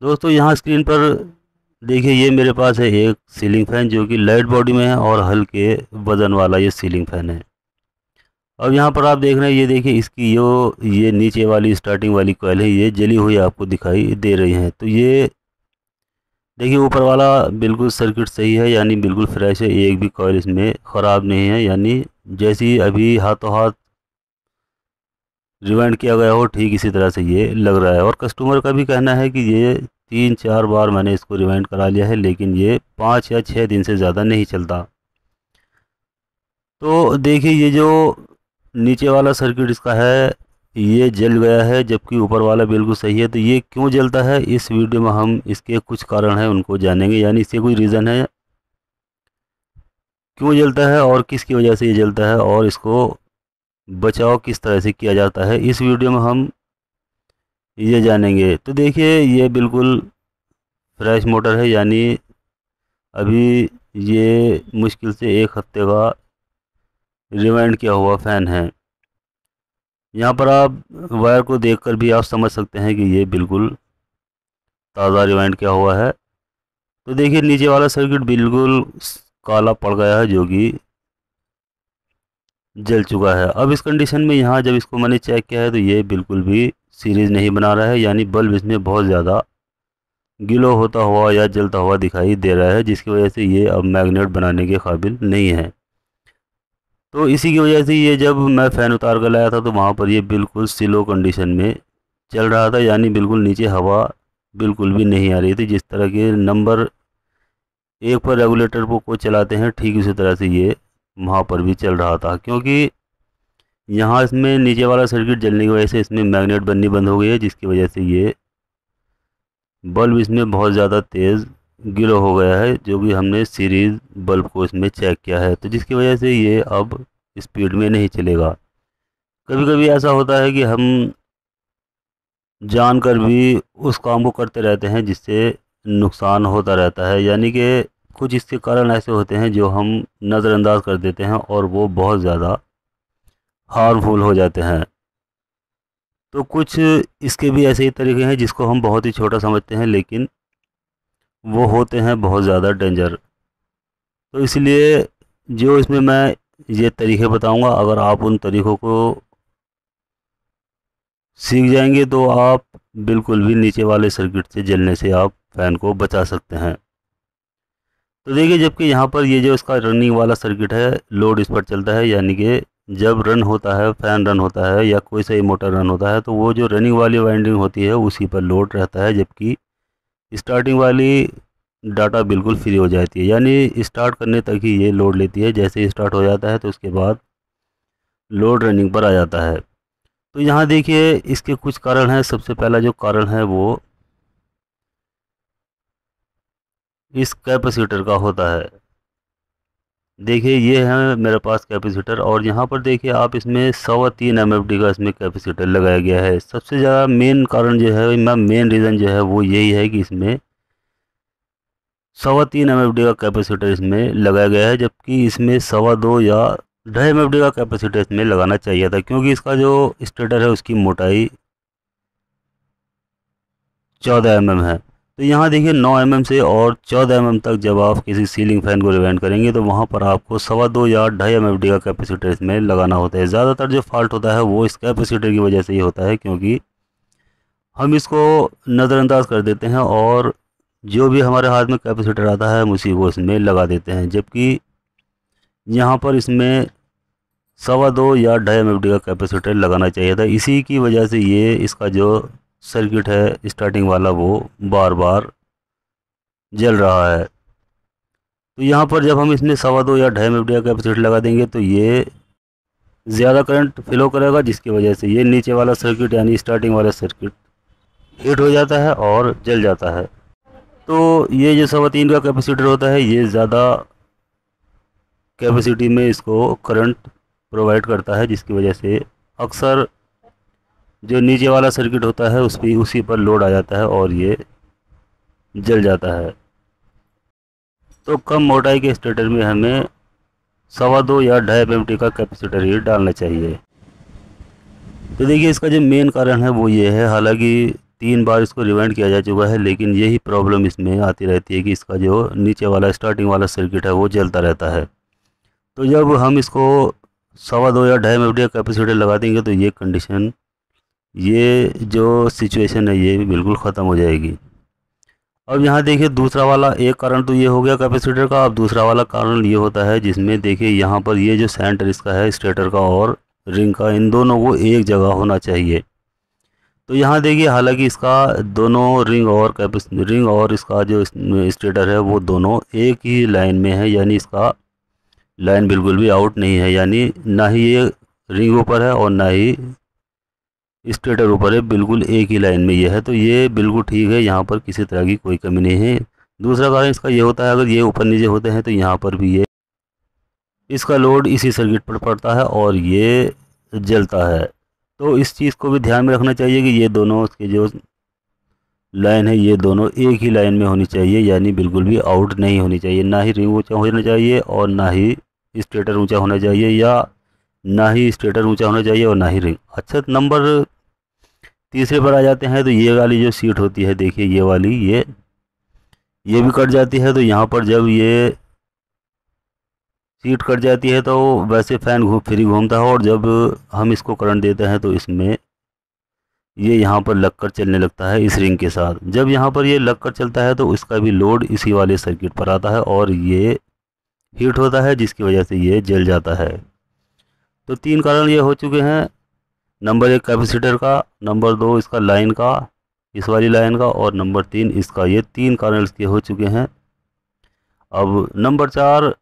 दोस्तों यहाँ स्क्रीन पर देखिए, ये मेरे पास है एक सीलिंग फ़ैन जो कि लाइट बॉडी में है और हल्के वज़न वाला ये सीलिंग फ़ैन है। अब यहाँ पर आप देख रहे हैं, ये देखिए इसकी जो ये नीचे वाली स्टार्टिंग वाली कॉइल है, ये जली हुई आपको दिखाई दे रही हैं। तो ये देखिए ऊपर वाला बिल्कुल सर्किट सही है, यानी बिल्कुल फ्रेश है, एक भी कॉइल इसमें ख़राब नहीं है, यानी जैसी अभी हाथों हाथ रिवाइंड किया गया हो ठीक इसी तरह से ये लग रहा है। और कस्टमर का भी कहना है कि ये 3-4 बार मैंने इसको रिवाइंड करा लिया है, लेकिन ये 5 या 6 दिन से ज़्यादा नहीं चलता। तो देखिए ये जो नीचे वाला सर्किट इसका है, ये जल गया है, जबकि ऊपर वाला बिल्कुल सही है। तो ये क्यों जलता है, इस वीडियो में हम इसके कुछ कारण हैं उनको जानेंगे, यानी इसके कोई रीज़न है क्यों जलता है और किसकी वजह से ये जलता है, और इसको बचाव किस तरह से किया जाता है, इस वीडियो में हम ये जानेंगे। तो देखिए ये बिल्कुल फ्रेश मोटर है, यानी अभी ये मुश्किल से 1 हफ्ते का रिवाइंड किया हुआ फ़ैन है। यहाँ पर आप वायर को देखकर भी आप समझ सकते हैं कि ये बिल्कुल ताज़ा रिवाइंड किया हुआ है। तो देखिए नीचे वाला सर्किट बिल्कुल काला पड़ गया है, जो कि जल चुका है। अब इस कंडीशन में यहाँ जब इसको मैंने चेक किया है तो ये बिल्कुल भी सीरीज़ नहीं बना रहा है, यानी बल्ब इसमें बहुत ज़्यादा ग्लो होता हुआ या जलता हुआ दिखाई दे रहा है, जिसकी वजह से ये अब मैग्नेट बनाने के काबिल नहीं है। तो इसी की वजह से ये जब मैं फ़ैन उतार कर लाया था तो वहाँ पर ये बिल्कुल स्लो कंडीशन में चल रहा था, यानी बिल्कुल नीचे हवा बिल्कुल भी नहीं आ रही थी। जिस तरह के नंबर 1 पर रेगुलेटर को चलाते हैं ठीक उसी तरह से ये वहाँ पर भी चल रहा था, क्योंकि यहाँ इसमें नीचे वाला सर्किट जलने की वजह से इसमें मैग्नेट बननी बंद हो गई है, जिसकी वजह से ये बल्ब इसमें बहुत ज़्यादा तेज़ ग्लो हो गया है, जो कि हमने सीरीज़ बल्ब को इसमें चेक किया है। तो जिसकी वजह से ये अब स्पीड में नहीं चलेगा। कभी कभी ऐसा होता है कि हम जानकर भी उस काम को करते रहते हैं जिससे नुकसान होता रहता है, यानी कि कुछ इसके कारण ऐसे होते हैं जो हम नज़रअंदाज कर देते हैं और वो बहुत ज़्यादा हार्मफुल हो जाते हैं। तो कुछ इसके भी ऐसे ही तरीके हैं जिसको हम बहुत ही छोटा समझते हैं, लेकिन वो होते हैं बहुत ज़्यादा डेंजर। तो इसलिए जो इसमें मैं ये तरीके बताऊंगा, अगर आप उन तरीक़ों को सीख जाएंगे तो आप बिल्कुल भी नीचे वाले सर्किट से जलने से आप फ़ैन को बचा सकते हैं। तो देखिए, जबकि यहाँ पर ये जो इसका रनिंग वाला सर्किट है, लोड इस पर चलता है, यानी कि जब रन होता है, फ़ैन रन होता है या कोई सा ही मोटर रन होता है, तो वो जो रनिंग वाली वाइंडिंग होती है उसी पर लोड रहता है, जबकि स्टार्टिंग वाली डाटा बिल्कुल फ्री हो जाती है, यानी स्टार्ट करने तक ही ये लोड लेती है। जैसे ही स्टार्ट हो जाता है तो उसके बाद लोड रनिंग पर आ जाता है। तो यहाँ देखिए इसके कुछ कारण हैं। सबसे पहला जो कारण है वो इस कैपेसिटर का होता है। देखिए ये है मेरे पास कैपेसिटर, और यहाँ पर देखिए आप इसमें 3.25 MFD का इसमें कैपेसिटर लगाया गया है। सबसे ज़्यादा मेन कारण जो है, मेन रीज़न जो है वो यही है कि इसमें 3.25 MFD का कैपेसिटर इसमें लगाया गया है, जबकि इसमें 2.25 या 2.5 MFD का कैपेसिटर इसमें लगाना चाहिए था, क्योंकि इसका जो स्टेटर है उसकी मोटाई 14 mm है। तो यहाँ देखिए 9 mm से और 14 mm तक जब आप किसी सीलिंग फ़ैन को रिवाइंड करेंगे तो वहाँ पर आपको 2.25 या 2.5 MFD का कैपेसिटर इसमें लगाना होता है। ज़्यादातर जो फॉल्ट होता है वो इस कैपेसिटर की वजह से ही होता है, क्योंकि हम इसको नज़रअंदाज कर देते हैं और जो भी हमारे हाथ में कैपेसिटर आता है हम उसी को इसमें लगा देते हैं, जबकि यहाँ पर इसमें 2.25 या 2.5 MFD का कैपेसिटर लगाना चाहिए था। इसी की वजह से ये इसका जो सर्किट है स्टार्टिंग वाला वो बार बार जल रहा है। तो यहाँ पर जब हम इसमें 2.25 या 2.5 MFD का कैपेसिटर लगा देंगे तो ये ज़्यादा करंट फ्लो करेगा, जिसकी वजह से ये नीचे वाला सर्किट यानी स्टार्टिंग वाला सर्किट हीट हो जाता है और जल जाता है। तो ये जो 3.25 का कैपेसिटर होता है ये ज़्यादा कैपेसिटी में इसको करंट प्रोवाइड करता है, जिसकी वजह से अक्सर जो नीचे वाला सर्किट होता है उसी पर लोड आ जाता है और ये जल जाता है। तो कम मोटाई के स्टेटर में हमें 2.25 या 2.5 MFD का कैपेसिटर ही डालना चाहिए। तो देखिए इसका जो मेन कारण है वो ये है, हालांकि 3 बार इसको रिवाइंड किया जा चुका है, लेकिन यही प्रॉब्लम इसमें आती रहती है कि इसका जो नीचे वाला स्टार्टिंग वाला सर्किट है वो जलता रहता है। तो जब हम इसको 2.25 या 2.5 एमएफ का कैपेसिटर लगा देंगे तो ये कंडीशन, ये जो सिचुएशन है ये बिल्कुल ख़त्म हो जाएगी। अब यहाँ देखिए दूसरा वाला एक कारण तो ये हो गया कैपेसिटर का। अब दूसरा वाला कारण ये होता है जिसमें देखिए यहाँ पर ये जो सेंटर इसका है स्टेटर का और रिंग का, इन दोनों को एक जगह होना चाहिए। तो यहाँ देखिए हालांकि इसका दोनों रिंग और इसका जो स्टेटर है वो दोनों एक ही लाइन में है, यानी इसका लाइन बिल्कुल भी आउट नहीं है, यानी ना ही ये रिंग ऊपर है और ना ही स्टेटर ऊपर है, बिल्कुल एक ही लाइन में ये है। तो ये बिल्कुल ठीक है, यहाँ पर किसी तरह की कोई कमी नहीं है। दूसरा कारण इसका ये होता है अगर ये ऊपर नीचे होते हैं तो यहाँ पर भी ये इसका लोड इसी सर्किट पर पड़ता है और ये जलता है। तो इस चीज़ को भी ध्यान में रखना चाहिए कि ये दोनों इसके जो लाइन है ये दोनों एक ही लाइन में होनी चाहिए, यानी बिल्कुल भी आउट नहीं होनी चाहिए। ना ही रिंग ऊंचा होना चाहिए और ना ही स्टेटर ऊंचा होना चाहिए, या ना ही स्टेटर ऊंचा होना चाहिए और ना ही रिंग। अच्छा, नंबर तीसरे पर आ जाते हैं। तो ये वाली जो सीट होती है देखिए ये वाली, ये भी कट जाती है। तो यहाँ पर जब ये सीट कट जाती है तो वैसे फ़ैन फ्री घूमता है, और जब हम इसको करंट देते हैं तो इसमें ये यहाँ पर लगकर चलने लगता है इस रिंग के साथ। जब यहाँ पर ये लगकर चलता है तो इसका भी लोड इसी वाले सर्किट पर आता है और ये हीट होता है जिसकी वजह से ये जल जाता है। तो 3 कारण ये हो चुके हैं, नंबर 1 कैपेसिटर का, नंबर 2 इसका लाइन का, इस वाली लाइन का, और नंबर 3 इसका। ये 3 कारण इसके हो चुके हैं। अब नंबर 4,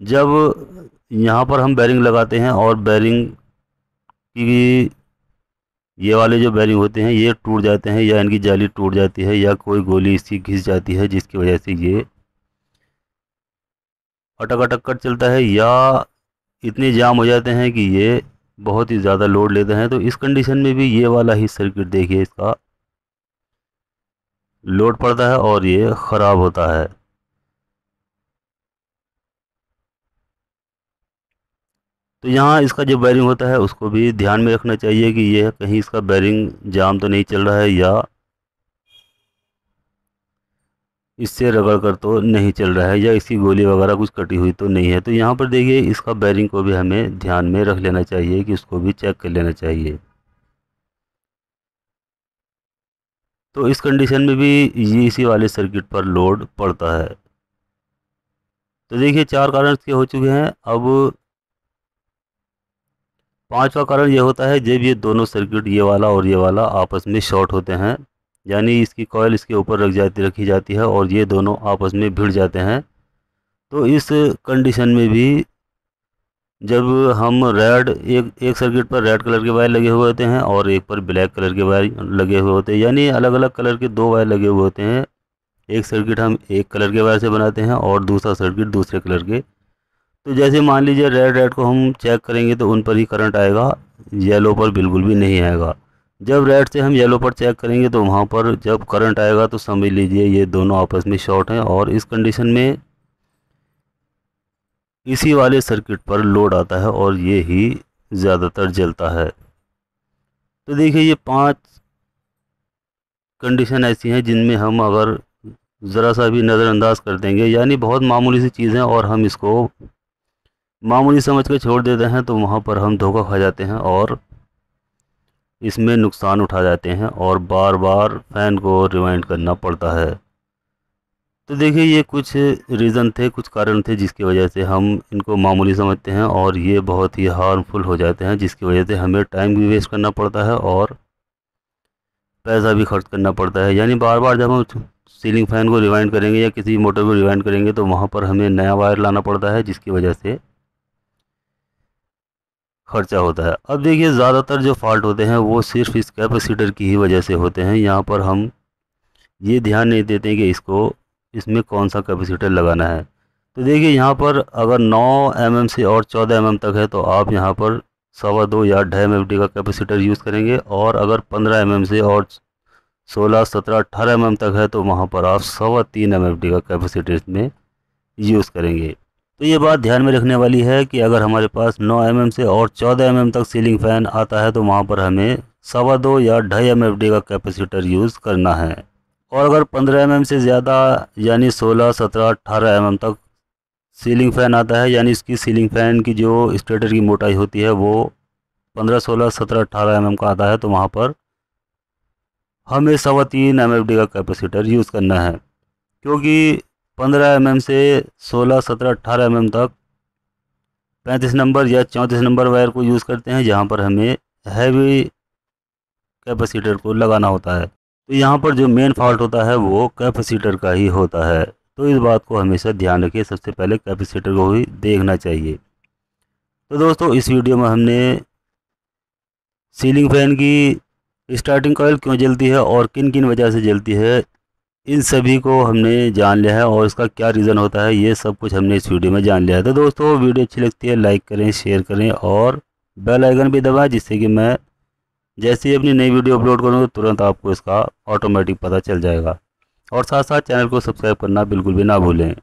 जब यहाँ पर हम बेरिंग लगाते हैं और बेरिंग की ये वाले जो बेरिंग होते हैं ये टूट जाते हैं, या इनकी जाली टूट जाती है, या कोई गोली इसकी घिस जाती है जिसकी वजह से ये अटक अटक कर चलता है, या इतने जाम हो जाते हैं कि ये बहुत ही ज़्यादा लोड लेते हैं। तो इस कंडीशन में भी ये वाला ही सर्किट देखिए इसका लोड पड़ता है और ये ख़राब होता है। तो यहाँ इसका जो बेरिंग होता है उसको भी ध्यान में रखना चाहिए कि ये कहीं इसका बेरिंग जाम तो नहीं चल रहा है, या इससे रगड़ कर तो नहीं चल रहा है, या इसकी गोली वगैरह कुछ कटी हुई तो नहीं है। तो यहाँ पर देखिए इसका बेरिंग को भी हमें ध्यान में रख लेना चाहिए कि उसको भी चेक कर लेना चाहिए। तो इस कंडीशन में भी ये इसी वाले सर्किट पर लोड पड़ता है। तो देखिए 4 कारण इसके हो चुके हैं। अब 5वां कारण ये होता है जब ये दोनों सर्किट ये वाला और ये वाला आपस में शॉर्ट होते हैं, यानी इसकी कॉइल इसके ऊपर रखी जाती है और ये दोनों आपस में भिड़ जाते हैं। तो इस कंडीशन में भी जब हम एक सर्किट पर रेड कलर के वायर लगे हुए होते हैं और एक पर ब्लैक कलर के वायर लगे हुए होते हैं, यानी अलग अलग कलर के 2 वायर लगे हुए होते हैं। एक सर्किट हम एक कलर के वायर से बनाते हैं और दूसरा सर्किट दूसरे कलर के। तो जैसे मान लीजिए रेड को हम चेक करेंगे तो उन पर ही करंट आएगा, येलो पर बिल्कुल भी नहीं आएगा। जब रेड से हम येलो पर चेक करेंगे तो वहाँ पर जब करंट आएगा तो समझ लीजिए ये दोनों आपस में शॉर्ट हैं, और इस कंडीशन में इसी वाले सर्किट पर लोड आता है और ये ही ज़्यादातर जलता है। तो देखिए ये 5 कंडीशन ऐसी हैं जिनमें हम अगर ज़रा सा भी नज़रअंदाज कर देंगे, यानी बहुत मामूली सी चीज़ हैं, और हम इसको मामूली समझ कर छोड़ देते हैं, तो वहाँ पर हम धोखा खा जाते हैं और इसमें नुकसान उठा जाते हैं और बार बार फ़ैन को रिवाइंड करना पड़ता है। तो देखिए ये कुछ रीज़न थे, कुछ कारण थे जिसकी वजह से हम इनको मामूली समझते हैं और ये बहुत ही हार्मफुल हो जाते हैं, जिसकी वजह से हमें टाइम भी वेस्ट करना पड़ता है और पैसा भी खर्च करना पड़ता है। यानी बार बार जब हम सीलिंग फ़ैन को रिवाइंड करेंगे या किसी मोटर को रिवाइंड करेंगे तो वहाँ पर हमें नया वायर लाना पड़ता है, जिसकी वजह से खर्चा होता है। अब देखिए ज़्यादातर जो फॉल्ट होते हैं वो सिर्फ इस कैपेसिटर की ही वजह से होते हैं। यहाँ पर हम ये ध्यान नहीं देते हैं कि इसमें कौन सा कैपेसिटर लगाना है। तो देखिए यहाँ पर अगर 9 mm से और 14 mm तक है तो आप यहाँ पर 2.25 या 2.5 mm का कैपेसिटर यूज़ करेंगे, और अगर 15 mm से और 16, 17, 18 mm तक है तो वहाँ पर आप 3.25 mm का कैपेसिटर इसमें यूज़ करेंगे। तो ये बात ध्यान में रखने वाली है कि अगर हमारे पास 9 mm से और 14 mm तक सीलिंग फ़ैन आता है तो वहाँ पर हमें 2.25 या 2.5 MFD का कैपेसिटर यूज़ करना है। और अगर 15 mm से ज़्यादा यानी 16, 17, 18 mm तक सीलिंग फ़ैन आता है, यानी इसकी सीलिंग फ़ैन की जो स्टेटर की मोटाई होती है वो 15, 16, 17, 18 mm का आता है तो वहाँ पर हमें 3.25 MFD का कैपेसिटर यूज़ करना है। क्योंकि 15 mm से 16, 17, 18 mm तक 35 नंबर या 34 नंबर वायर को यूज़ करते हैं, जहाँ पर हमें हैवी कैपेसिटर को लगाना होता है। तो यहाँ पर जो मेन फॉल्ट होता है वो कैपेसिटर का ही होता है। तो इस बात को हमेशा ध्यान रखिए, सबसे पहले कैपेसिटर को ही देखना चाहिए। तो दोस्तों इस वीडियो में हमने सीलिंग फैन की स्टार्टिंग कॉइल क्यों जलती है और किन किन वजह से जलती है, इन सभी को हमने जान लिया है और इसका क्या रीज़न होता है, ये सब कुछ हमने इस वीडियो में जान लिया है। तो दोस्तों वीडियो अच्छी लगती है लाइक करें, शेयर करें और बेल आइकन भी दबाएं, जिससे कि मैं जैसे ही अपनी नई वीडियो अपलोड करूँ तो तुरंत आपको इसका ऑटोमेटिक पता चल जाएगा। और साथ साथ चैनल को सब्सक्राइब करना बिल्कुल भी ना भूलें।